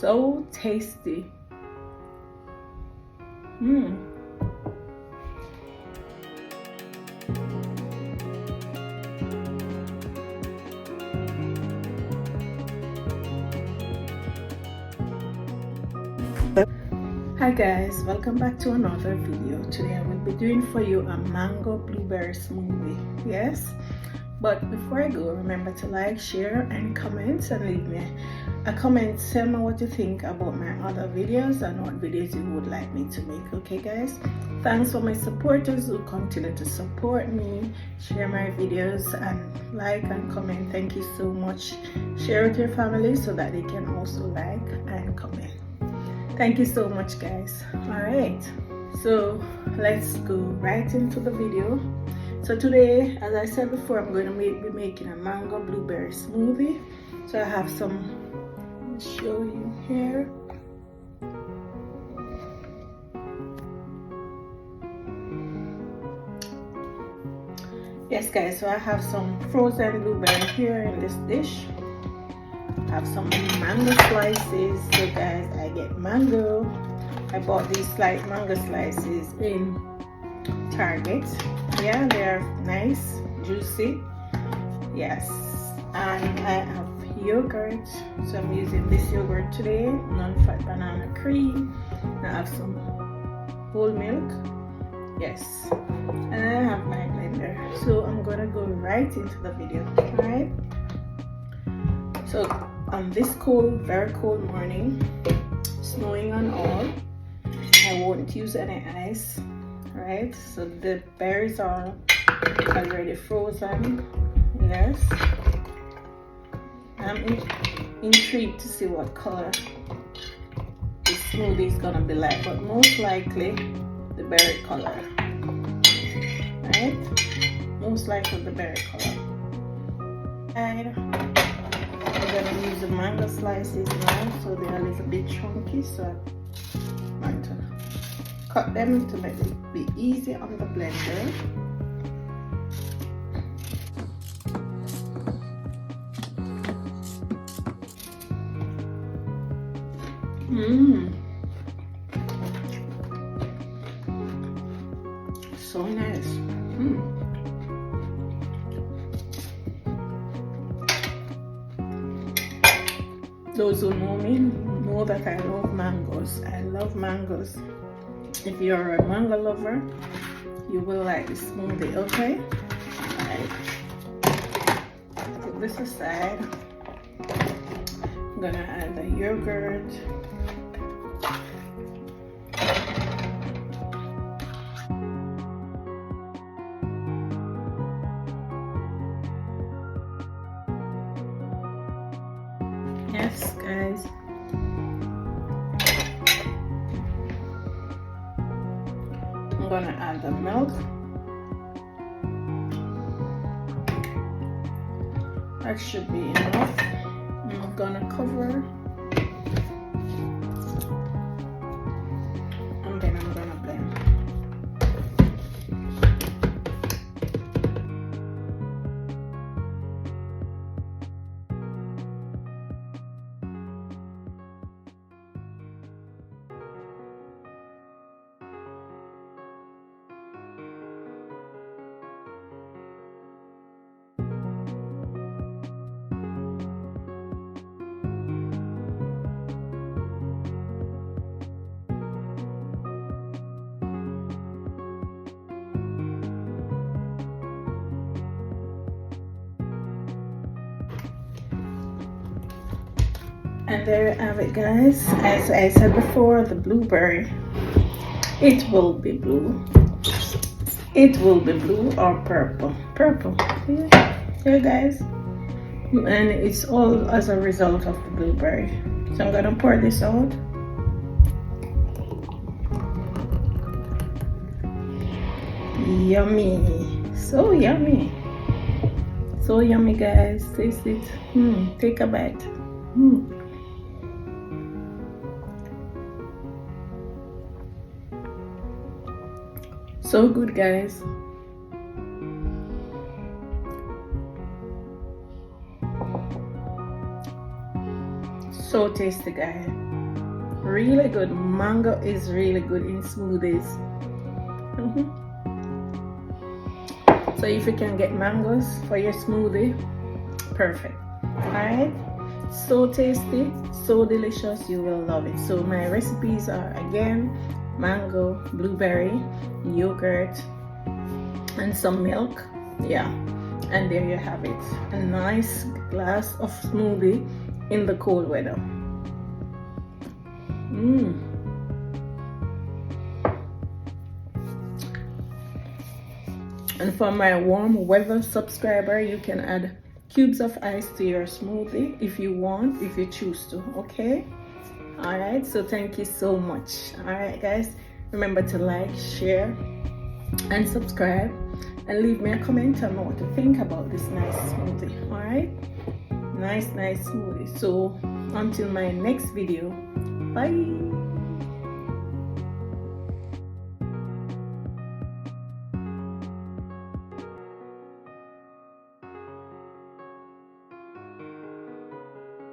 So tasty. Hi guys, welcome back to another video. Today I will be doing for you a mango blueberry smoothie. Yes, but before I go, remember to like, share and comment, and leave me a comment. Tell me what you think about my other videos and what videos you would like me to make. Okay guys, thanks for my supporters who continue to support me, share my videos and like and comment. Thank you so much. Share with your family so that they can also like and comment. Thank you so much guys. All right, so let's go right into the video. So today, as I said before, I'm going to be making a mango blueberry smoothie. So I have some, let me show you here. Yes guys, so I have some frozen blueberry here in this dish. I have some mango slices. So guys, I get mango. I bought these mango slices in Target. Yeah, they're nice, juicy. Yes, and I have yogurt. So I'm using this yogurt today, non-fat banana cream. I have some whole milk. Yes, and I have my blender. So I'm gonna go right into the video. All right. So on this cold, very cold morning, snowing and all, I won't use any ice. Right, so the berries are already frozen. Yes, I'm intrigued to see what color the smoothie is gonna be like, but most likely the berry color. Right, most likely the berry color. And I'm gonna use the mango slices now, so they're a little bit chunky, so I'm going to cut them to make it be easy on the blender. So nice. Those who know me know that I love mangoes. I love mangoes. If you're a mango lover, you will like this smoothie, okay? Alright. Put this aside. I'm gonna add the yogurt. Yes, guys. I'm gonna add the milk. That should be enough. I'm gonna cover, and then I'm gonna blend. And there you have it guys. As I said before, the blueberry, it will be blue. It will be blue or purple. Purple. Yeah guys. And it's all as a result of the blueberry. So I'm gonna pour this out. Yummy. So yummy. So yummy guys. Taste it. Take a bite. So good guys. So tasty guys. really good. Mango is really good in smoothies. So if you can get mangoes for your smoothie, perfect. All right, so tasty, so delicious, you will love it. So my recipes are again mango, blueberry, yogurt, and some milk. Yeah, and there you have it, a nice glass of smoothie in the cold weather. And for my warm weather subscriber, you can add cubes of ice to your smoothie if you want, if you choose to. Okay, all right, so thank you so much. All right guys, remember to like, share, and subscribe, and leave me a comment on what to think about this nice smoothie. All right, nice smoothie. So until my next video, bye.